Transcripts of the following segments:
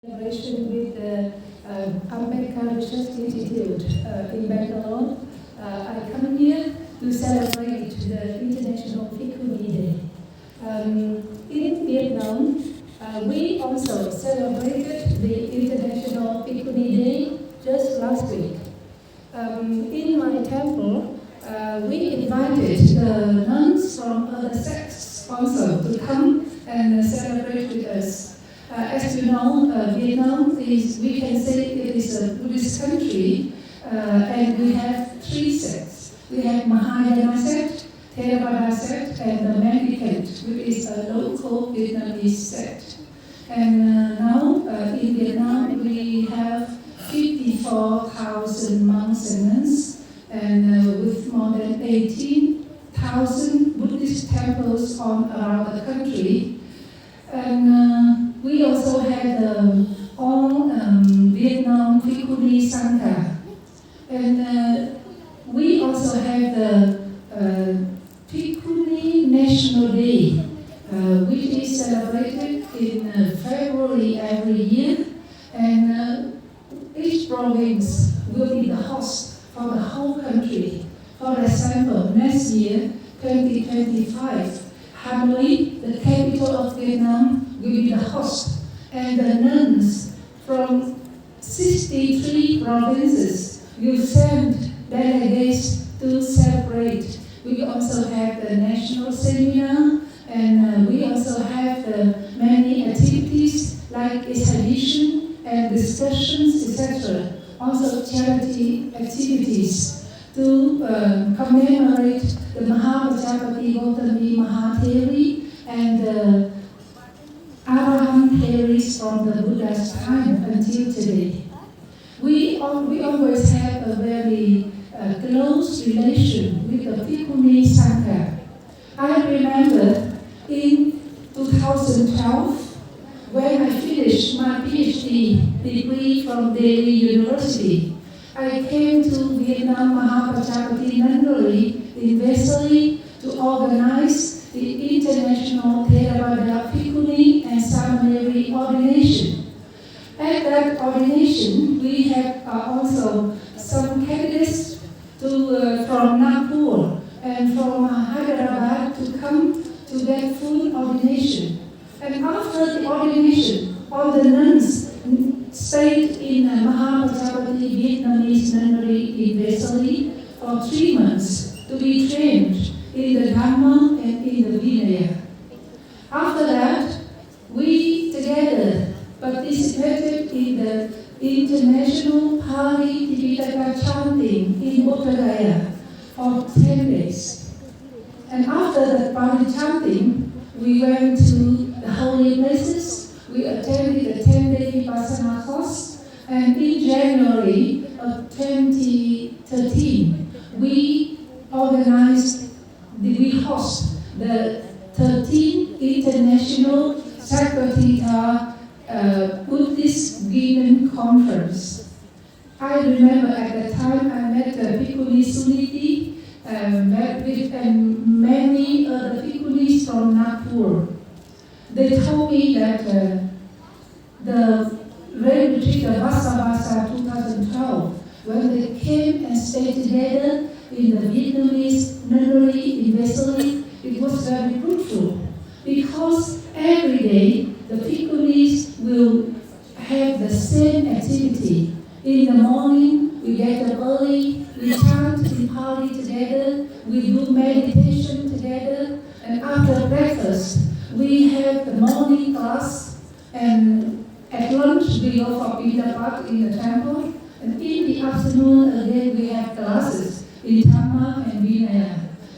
collaboration with the Ambedkar Research Institute in Bangalore. I come here to celebrate the International Fikuni Day. In Vietnam, we also celebrated the International Fikuni Day just last week. In my temple, we invited the nuns from other sects also to come and celebrate with us. As you know, Vietnam is, we can say it is a Buddhist country, and we have three sects. We have Mahayana sect, Theravada sect, and the Mendicant, which is a local Vietnamese sect. And now in Vietnam, we have 54,000 monks and nuns, and with more than 18,000 Buddhist temples around the country. And we also had all Vietnam Fikuni Sangha. And we also have the Fikuni National Day, which is celebrated in February every year. And each province will be the host for the whole country. For example, next year, 2025, Hanoi, the capital of Vietnam, will be the host, and the nuns from 63 provinces will send delegates to celebrate. We also have the national seminar, and we also have many activities like exhibition and discussions, etc. Also charity activities to commemorate the Mahapajapati Gautami Mahatheri and the Arahant Theories from the Buddha's time until today. We always have a very close relation with the Fikuni Sangha. I remember in 2012, when I finished my PhD degree from Delhi University, I came to Vietnam Mahapajapati Nunnery in Vesely to organize the International Theravada Fikuni and Samaneri ordination. At that ordination, we had also some candidates from Nagpur and from Hyderabad to come to that full ordination. And after the ordination, all the nuns stayed in Mahapajapati Vietnamese nunnery in Vesely for 3 months to be trained in the Dhamma and in the Vinaya. After that, we together participated in the International Pali Tipitaka chanting in Bodh Gaya for 10 days. And after the Pali chanting, we went to the holy places. We attended the 10-day Vipassana course, and in January of 2013, we host the 13th International Sakkatthita Buddhist Women Conference. I remember at the time I met Bhikkhuni Suniti, met with many other Bhikkhunis from Nagpur. They told me that the Rain Retreat of Vassa 2012, when they came and stayed together in the Vietnamese nunnery in Vesely, it was very fruitful because every day the Bhikkhunis will have the same activity. In the morning, we get up early, we chant in Pali together, we do meditation together, and after breakfast, we have the morning class, and at lunch we go for Pindapat in the temple, and in the afternoon again we have classes in Dhamma and Vinaya.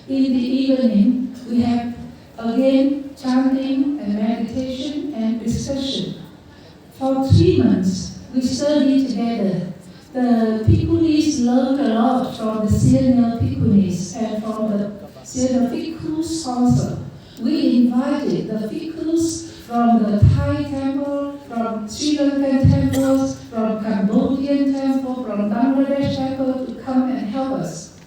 In the evening we have again chanting and meditation and discussion. For 3 months we studied together. The Bhikkhunis learned a lot from the senior Bhikkhunis and from the senior Bhikkhus also. We invited the Bhikkhus from the Thai temple, from Sri Lankan temples, from Cambodian temple, from Bangladesh temple to come and help us.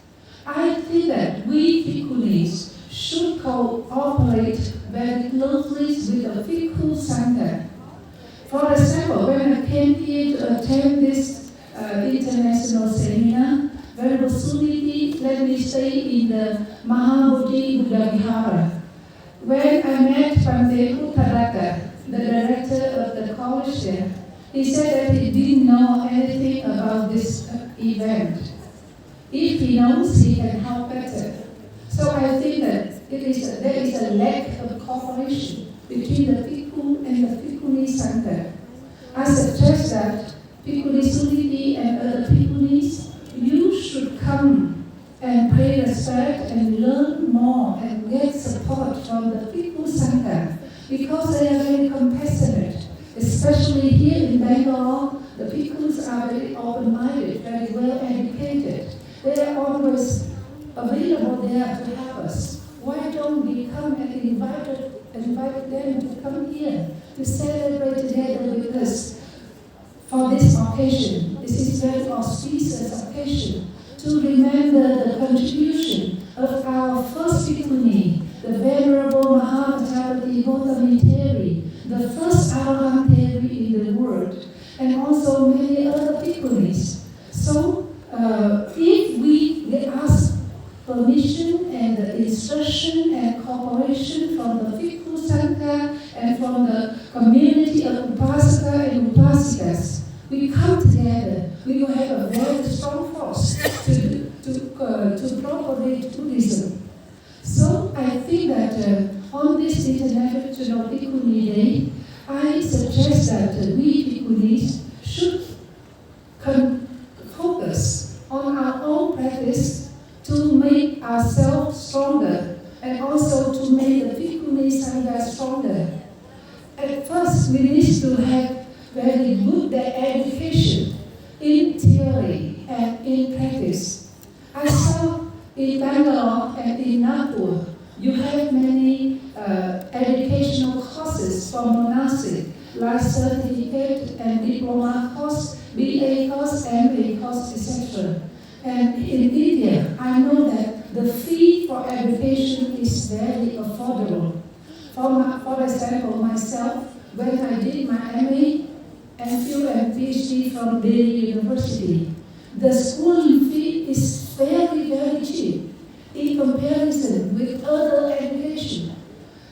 I think that we Bhikkhunis should cooperate very closely with the Bhikkhu Sangha. For example, when attend this international seminar, Venerable Suniti let me stay in the Mahabodhi Buddha Vihara. When I met Bhante Uttaraka, the director of the college there, he said that he didn't know anything about this event. If he knows, he can help better. So I think that there is a lack of cooperation between the Bhikkhu and the Bhikkhuni Sangha. I suggest that Bhikkhuni Suniti and other Bhikkhunis, you should come and pay respect and learn more and get support from the Bhikkhu Sangha because they are very compassionate. Especially here in Bangalore, the Bhikkhus are very open-minded, very well educated. They are always available there to help us. Why don't we come and invite them to come here to celebrate together with us for this occasion? This is a very auspicious occasion to remember the contribution of our first Bhikkhuni, the Venerable Mahavajravati Gautami Theri, the first Arahant Theri in the world, and also many other Bhikkhunis. So, if we ask permission and instruction and cooperation from the Bhikkhu Sangha and from the community of Upasaka and Upasikas, we come together, we will have a very strong force to propagate Buddhism. So I think that on this International Bhikkhuni Day, I suggest that we Bhikkhunis should focus on our own practice to make ourselves stronger and also to make the Bhikkhuni Sangha stronger. At first, we need to have very good education in theory and in practice. I saw in Bangalore and in Nagpur, you have many educational courses for monastic, like certificate and diploma course, BA course, MA course, etc. And in India, I know that the fee for education is very affordable. For example, myself, when I did my MA, MPhil and PhD from Delhi University, the schooling fee is very, very cheap in comparison with other education.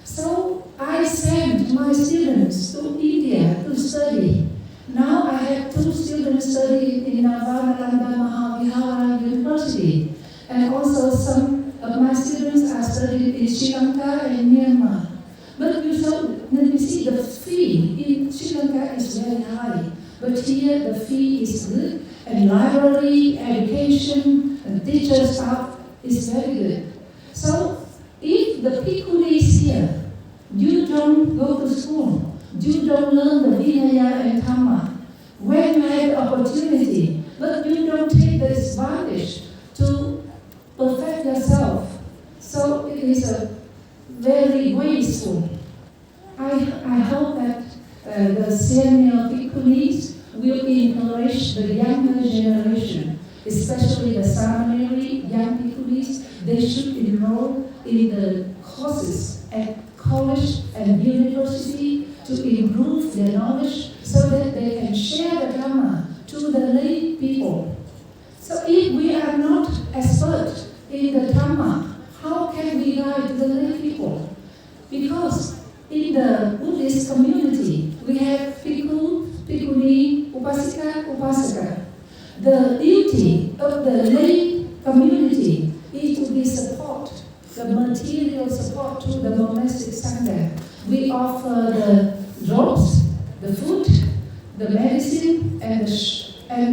So I sent my students to India to study. Now I have 2 students studying in Navanalanda Mahavihara University, and also some of my students are studying in Sri Lanka and Myanmar. But you see the fee in Sri Lanka is very high, but here the fee is good, and library, education, and teacher staff is very good. So if the Bhikkhunis here, you don't go to school, you don't learn the Vinaya and Dhamma, when you have the opportunity, but you don't take the advantage to perfect yourself, so it is a very wasteful. I hope that the senior Bhikkhunis will encourage the younger generation, especially the seminary young Bhikkhunis. They should enroll in the courses at college and university to improve their knowledge so that they can share the Dhamma to the lay people. So if we are not expert in the Dhamma, how can we guide the lay people? Because in the Buddhist community, we have Bhikkhu, Bhikkhuni, Upasika, Upasaka. The duty of the lay community is to be support, the material support to the monastic Sangha. We offer the drops, the food, the medicine, and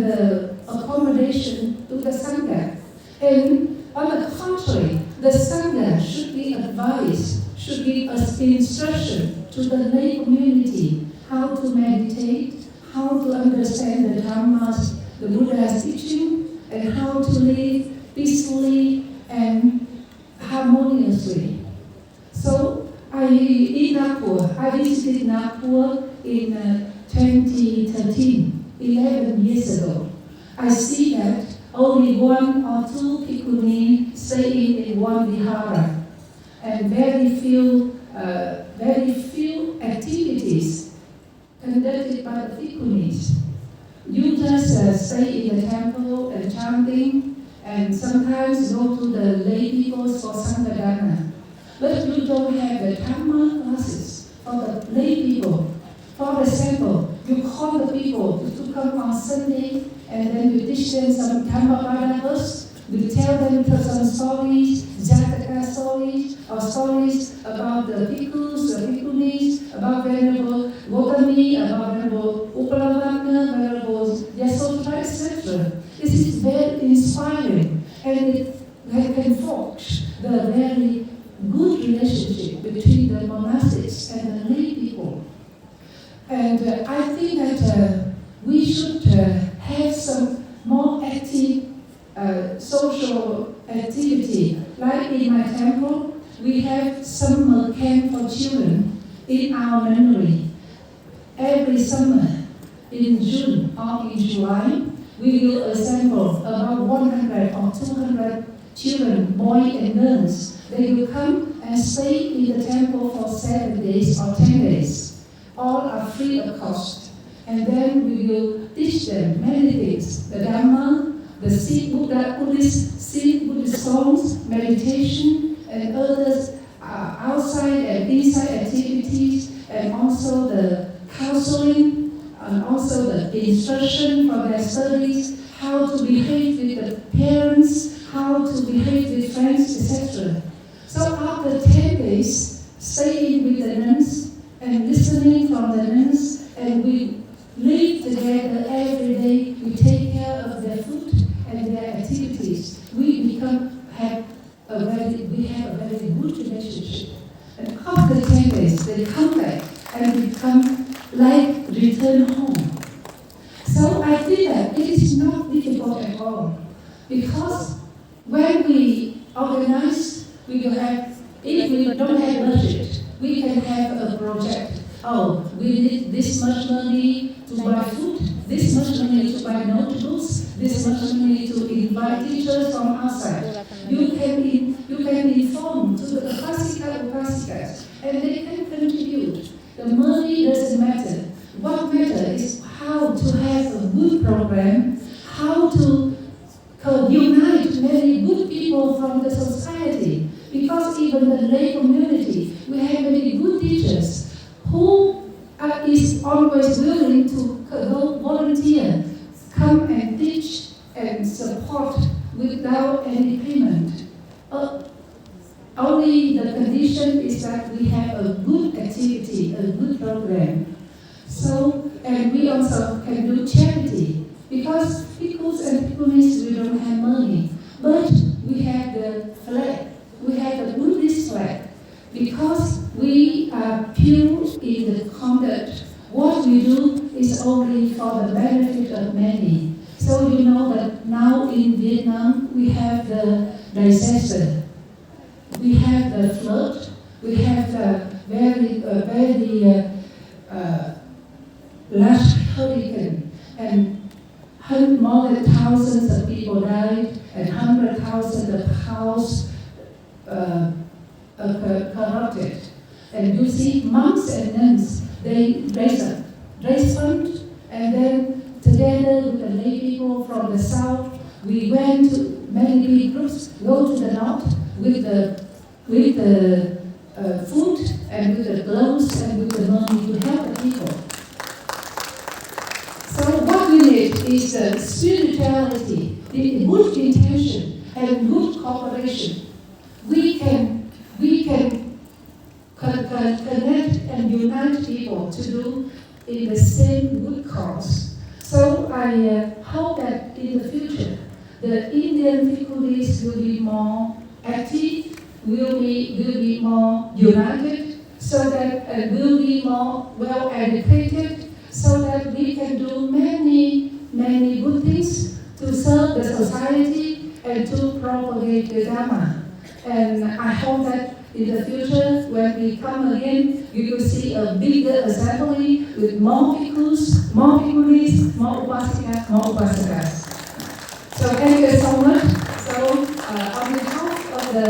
the accommodation to the Sangha. And on the contrary, the Sangha should be advised, should give us instruction to the lay community how to meditate, how to understand the Dhammas, the Buddha's teaching, and how to live peacefully and harmoniously. So I visited Nagpur in 2013, 11 years ago. I see that only 1 or 2 Bhikkhuni staying in one vihara, and very few activities conducted by the Bhikkhunis. You just stay in the temple and chanting, and sometimes go to the lay people for Sankadana. But you don't have the Dhamma classes for the lay people. For example, you call the people to come on Sunday, and then you teach them some Dhammapada verse. You tell them some stories, Jataka stories, or stories about the bhikkhus, the bhikkhunis, about Venerable Gotami, about Venerable Upalavana, Venerable Yasodhara, etc. This is very inspiring, and it can forge the very good relationship between the monastics and the lay people. And I think that we should have some more active social activity. Like in my temple, we have summer camp for children in our memory. Every summer, in June or in July, we will assemble about 100 or 200 children, boys and girls. They will come and stay in the temple for 7 days or 10 days. All are free of cost. And then we will teach them many things. The Dhamma, the Buddhist songs, meditation, and others outside and inside activities, and also the counseling, and also the instruction for their studies, how to behave with the parents, how to behave with friends, etc. So after 10 days, staying with the nuns and listening from the nuns, and we live together every day, we take care of their food and their activities. We have a very good relationship. And after 10 days, they come back and become like return home. So I think that it is not difficult at all, because when we organize, we will have, if we don't have budget, we can have a project. Oh, we need this much money to buy food, this much money to buy notebooks, this much money to invite teachers from outside. You can inform to the upasikas, and they can contribute. The money doesn't matter. What matters is how to have a good program, how to unite many good people from the society. Because even the lay community, we have many good teachers who is always willing to go volunteer, come and teach and support without any payment. Only the condition is that we have a good activity, a good program. So, and we also can do charity, because bhikkhus and bhikkhunis, we don't have money, but we have the flag. We have a Buddhist flag, because we are pure in the conduct. What we do is only for the benefit of many. So you know that now in Vietnam we have the disaster, we have the flood, we have the very large hurricane, and more than thousands of people died, and 100,000 of houses corrupted. And you see monks and nuns, they raise funds, and then together with the lay people from the south, we went to many big groups, go to the north with the food and with the gloves and with the money to help the people. So what we need is spirituality, the good intention and good cooperation. We can connect and unite people to do in the same good cause. So I hope that in the future, the Indian bhikkhunis will be more active, will be more united, so that will be more well educated, so that we can do many good things to serve the society and to propagate the Dhamma. And I hope that in the future, when we come again, you will see a bigger assembly with more bhikkhus, more bhikkhunis, more upasikas. So thank you so much. So on behalf of the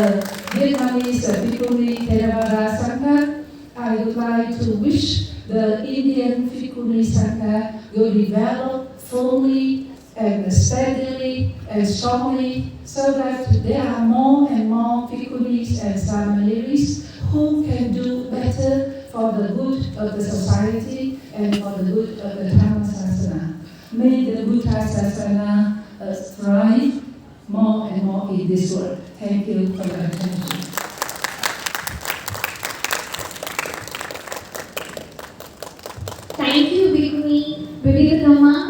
Vietnamese Bhikkhuni Theravada Sangha, I would like to wish the Indian Bhikkhuni Sangha will develop firmly and steadily and strongly, so that there are more and more bhikkhunis and samaneris who can do better for the good of the society and for the good of the Dhamma Sasana. May the Buddha Sasana thrive more and more in this world. Thank you for your attention. Thank you, Bhikkhuni Vividha Dhamma.